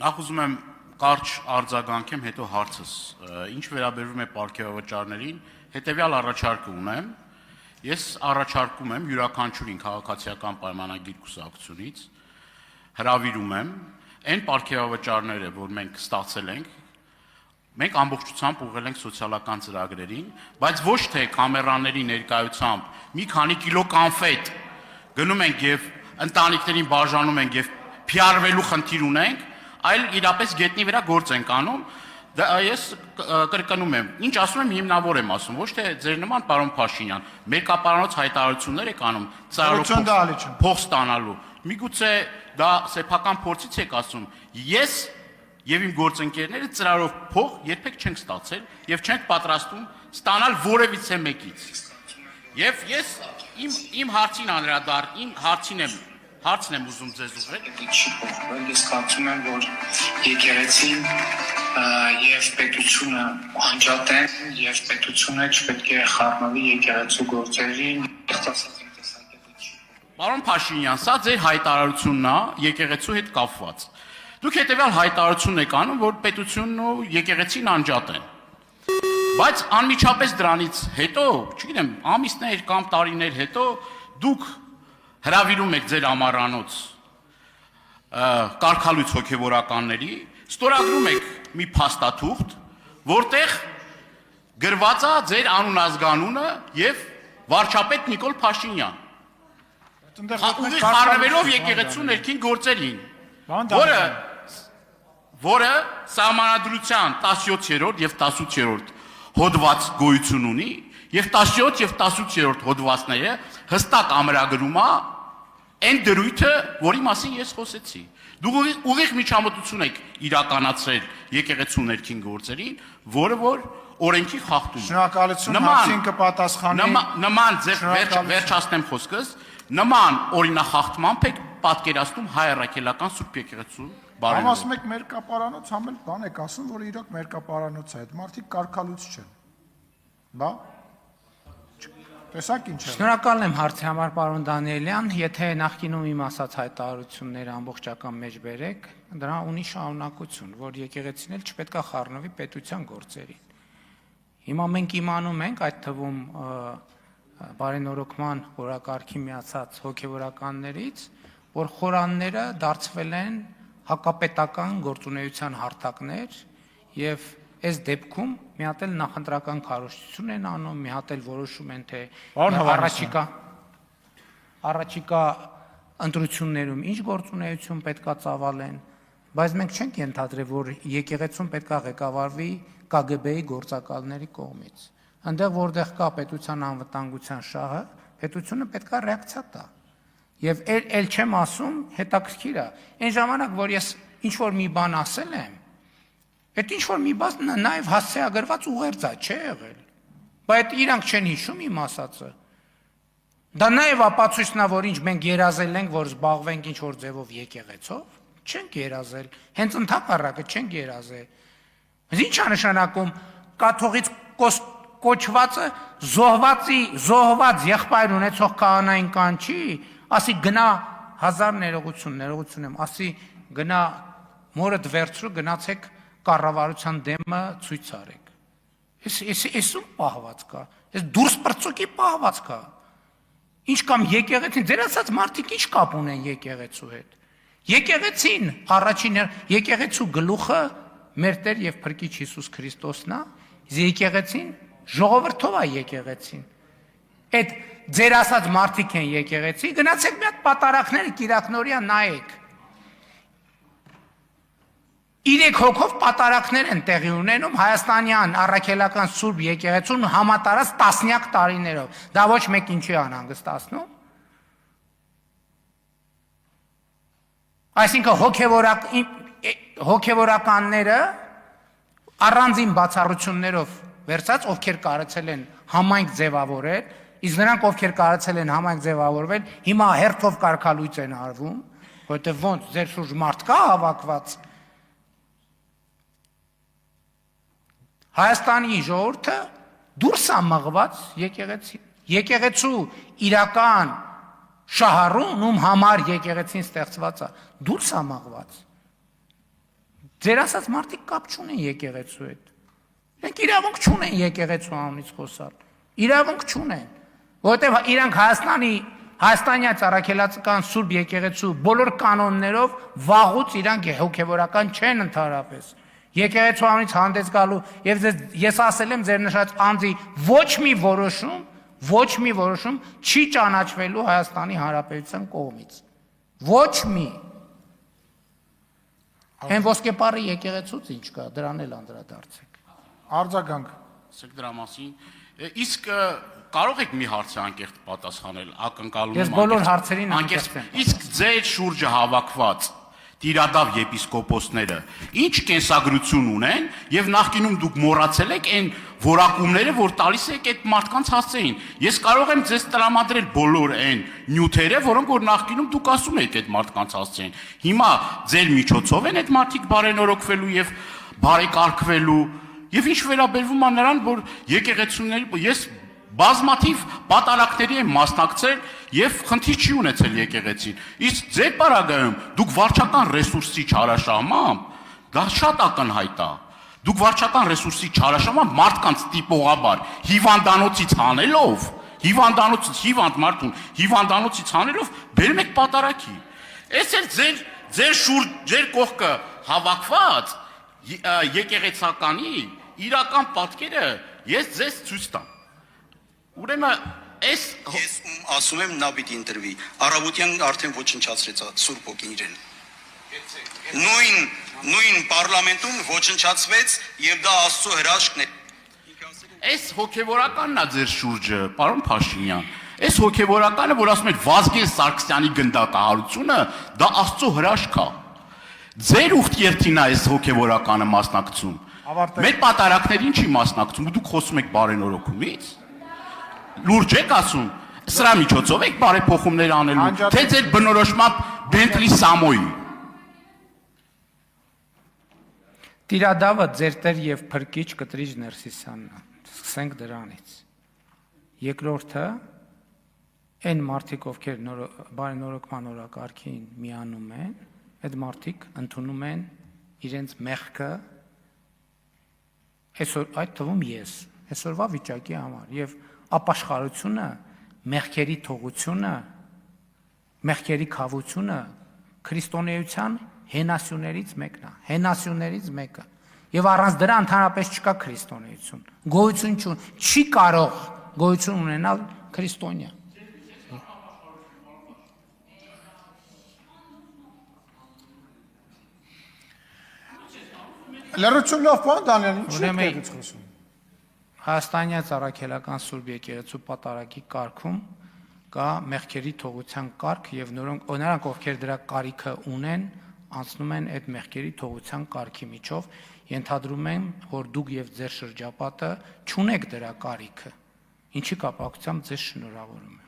Նախ ուզում եմ կարճ արձագանքեմ, հետո հարցս։ Ինչ վերաբերում է պարգևավճարներին, հետևյալ առաջարկը ունեմ։ Ես առաջարկում եմ յուրաքանչյուրին քաղաքացիական պայմանագիր կուսակցությունից հրավիրում եմ այն պարգևավճարները, որ մենք ստացել ենք, մենք ամբողջությամբ ուղղել ենք սոցիալական ծրագրերին, բայց ոչ թե կամերաների ներկայությամբ մի քանի կիլո կանֆետ գնում ենք եւ ընտանիքներին բաժանում ենք եւ փիարվելու խնդիր ունենք, այլ իրապես գետնի վրա գործ ենք անում։ Ես կրկնում եմ, ինչ ասում եմ, հիմնավոր եմ ասում, ոչ թե ձեր նման պարոն Փաշինյան, մերկապարանոց հայտարարություններ եք անում ծառայող փող ստանալու։ Միգուցե դա սեփական փորձից եք ասում։ Ես եւ իմ գործընկերները ծրարով փող երբեք չենք ստացել եւ չենք պատրաստում ստանալ որևիցե մեկից։ Եվ ես իմ հարցին անդրադառ, իմ հարցն եմ ուզում ձեզ ուղղել։ Ես կարծում եմ, որ եկեղեցին եւ պետությունը անջատ են եւ պետությունը չպետք է խառնվի եկեղեցու գործերին։ Պարոն Փաշինյան, սա ձեր հայտարարությունն է եկեղեցու հետ կապված։ Դուք հետևյալ հայտարարություն եք անում, որ պետությունն ու եկեղեցին անջատ են։ Բայց անմիջապես դրանից հետո, չգիտեմ, ամիսներ կամ տարիներ հետո դուք հրավիրում եք ձեր ամառանոց կարգալույց հոգևորականների, ստորագրում եք մի փաստաթուղթ, որտեղ գրված է ձեր անուն-ազգանունը եւ վարչապետ Նիկոլ Փաշինյան։ Ուղիղ խառնվելով եկեղեցու ներքին գործերին, որը սահմանադրության 17-րդ եւ 18-րդ հոդված գոյություն ունի, եւ 17 եւ 18-րդ հոդվածները հստակ ամրագրում է այն դրույթը, որի մասին ես խոսեցի։ Դուք ուղիղ միջամտություն եք իրականացրել եկեղեցու ներքին գործերին, որը որ օրենքի խախտում է։ Շնորհակալություն, հարցին կպատասխանի։ Նման ձեր վերջացնեմ խոսքս, նման օրինախախտմամբ եք պատկերացնում հայ առաքելական Սուրբ եկեղեցու բարենալը։ Ասում եք մերկապարանոց, համել բան եք ասում, որ իրոք մերկապարանոց է, այդ մարդիկ կարգալույց չեն։ Բա։ Տեսակ ինչ է։ Շնորհակալ եմ հարցի համար, պարոն Դանիելյան, եթե նախկինում իմ ասած հայտարարությունները ամբողջական մեջ բերեք, դրա ունի շարունակություն, որ եկեղեցին էլ չպետք է խառնվի պետության գործերին։ Հիմա մենք իմանում ենք, այդ թվում բարենորոգման օրակարգի միացած հոգևորականներից, որ խորանները դարձվել են հակապետական գործունեության հարթակներ եւ այս դեպքում մի հատ էլ նախընտրական քարոզչություն են անում, մի հատ էլ որոշում են թե առաջիկա ընտրություններում ինչ գործունեություն պետքա ծավալեն, բայց մենք չենք ենթադրել, որ եկեղեցուն պետքա ղեկավարվի KGB-ի գործակալների կողմից։ Այնտեղ որտեղ կա պետության անվտանգության շահը, պետությունը պետքա ռեակցիա տա։ Եվ էլ չեմ ասում, հետաքրքիր է, այն ժամանակ, որ ես ինչ-որ մի բան ասել եմ, այդ ինչ-որ մի բան նաև հասցեագրված ուղերձ է, չէ եղել, բայց իրանք չեն հիշում իմ ասածը։ Դա նաև ապացույցն է, որ ինչ մենք երազել ենք, որ զբաղվենք ինչ-որ ձևով եկեղեցով, չենք երազել, հենց ընդհակառակը չենք երազել։ Ինչ է նշանակում կաթողից կոչվածը զոհված եղբայր ունեցող քահանային կանչի, ասի գնա 1000 ներողություն եմ, ասի գնա մորդ վերցրու, գնացեք կառավարության դեմը ցույց արեք։ Էս ում պահված կա, էս դուրս պրծուկի պահված կա։ Ինչ կամ եկեղեցին, ձեր ասած մարդիկ ինչ կապ ունեն եկեղեցու հետ։ Եկեղեցին, եկեղեցու գլուխը մեր Տեր եւ Փրկիչ Հիսուս Քրիստոսն է, եկեղեցին ժողովրդով է եկեղեցին։ Այդ ձեր ասած մարդիկ են եկեղեցի, գնացեք մի հատ պատարակները Կիրակնորիա նայեք։ 3 հոգով պատարակներ են տեղի ունենում Հայաստանյան առաքելական Սուրբ եկեղեցուն համատարած տասնյակ տարիներով։ Դա ոչ մեկ ինչի անհանգստացնում։ Այսինքն հոգևորականները առանձին բացառություններով վերցած, ովքեր կարեցել են համայնք ձևավորել, իսկ նրանք ովքեր կարեցել են համայնք ձևավորվել, հիմա հերթով կարգալույց են արվում, որտեղ ոնց ձեր շուրջ մարդ կա հավաքված։ Հայաստանի ժողովուրդը դուրս է մղված եկեղեցին։ Եկեղեցու իրական շահառուն, ում համար եկեղեցին ստեղծված է, դուրս է մղված։ Ձեր ասած մարդիկ կապ չունեն եկեղեցու հետ։ Մենք իրավունք չունեն եկեղեցու անունից խոսալ։ Իրավունք չունեն, որովհետև իրանք Հայաստանյա Առաքելացական Սուրբ եկեղեցու բոլոր կանոններով վաղուց իրանք հոգևորական չեն ընդհանրապես։ Եկեղեցու անունից հանդես գալու եւ ես ասել եմ ձեր նշած անձի ոչ մի որոշում չի ճանաչվելու Հայաստանի Հանրապետության կողմից։ Ոչ մի։ Այն ոսկեպարի եկեղեցուց ինչ կա, դրան էլ անդրադարձեք։ Արձագանք։ Ասեք դրա մասին։ Իսկ կարող եք մի հարցի անկեղծ պատասխանել, ակնկալում Ես բոլոր հարցերին անկեղծ եմ։ Իսկ ձեր շուրջը հավաքված տիրադավ եպիսկոպոսները ինչ կենսագրություն ունեն եւ նախկինում դուք մոռացել եք այն որակումները, որ տալիս եք այդ մարդկանց հասցեին։ Ես կարող եմ ձեզ տրամադրել բոլոր այն նյութերը, որոնք որ նախկինում դուք ասում եք այդ մարդկանց հասցեին։ Հիմա ձեր միջոցով են այդ մարդիկ բարենորոգվելու եւ բարեկարգվելու եւ ինչ վերաբերվում է նրան, որ եկեղեցիների ես բազմաթիվ պատարակների եմ մասնակցել եւ խնդիր չի ունեցել եկեղեցին։ Իսկ ձեր պարագայում դուք վարչական ռեսուրսի չարաշահմամբ դա շատ ակնհայտ է։ Դուք վարչական ռեսուրսի չարաշահմամբ մարդկանց տիպողաբար հիվանդանոցից հանելով, հիվանդանոցից հիվանդ մարդուն հիվանդանոցից հանելով բերում եք պատարակի։ Այս էլ ձեր շուրջ ձեր կողքը հավաքված եկեղեցականի իրական պատկերը ես ձեզ ցույց տամ։ Ուրեմն ես ասում եմ նա պիտի ընտրվի։ Արաբուտյան արդեն ոչնչացրեց Սուրբ ոգին իրեն։ Նույն պարլամենտում ոչնչացվեց եւ դա Աստծո հրաշքն է։ Այս հոգևորականն է ձեր շուրջը, պարոն Փաշինյան։ Այս հոգևորականը, որ ասում եք Վազգեն Սարգսյանի գնդակահարությունը, դա Աստծո հրաշք է։ Ձեր ուխտերթին է այս հոգևորականը մասնակցում։ Մեր պատարակներին չի մասնակցում, դուք խոսում եք բարենորոգումից։ Լուրջ եք ասում, սրա միջոցով եք բարեփոխումներ անելու, թե ձեր բնորոշմամբ Բենթլի Սամոյի։ Տիրադավը ձեր տեր եւ փրկիչ Կտրիչ Ներսիսյանն է։ Սկսենք դրանից։ Երկրորդը այն մարդիկ, ովքեր բարենորոգման օրակարգին միանում են, այդ մարդիկ ընդունում են իրենց մեղքը այսօր այդ թվում ես այսօրվա վիճակի համար եւ ապաշխարությունը, մեղքերի թողությունը, մեղքերի քավությունը քրիստոնեության հենասյուներից մեկն է, հենասյուներից մեկը։ Եվ առանց դրա ընդհանրապես չկա քրիստոնեություն։ Գոյություն չի կարող գոյություն ունենալ քրիստոնյա։ Լրություն լավ բան Դանիել, ինչ եք խոսում։ Հայաստանյա Առաքելական Սուրբ եկեղեցու պատարակի կարգում կա մեղքերի թողության կարգ եւ նրանք ովքեր դրա կարիքը ունեն, անցնում են այդ մեղքերի թողության կարգի միջով, ենթադրում են, որ դուք եւ ձեր շրջապատը չունեք դրա կարիքը։ Ինչի կապակցությամբ ձեզ շնորհավորում եմ։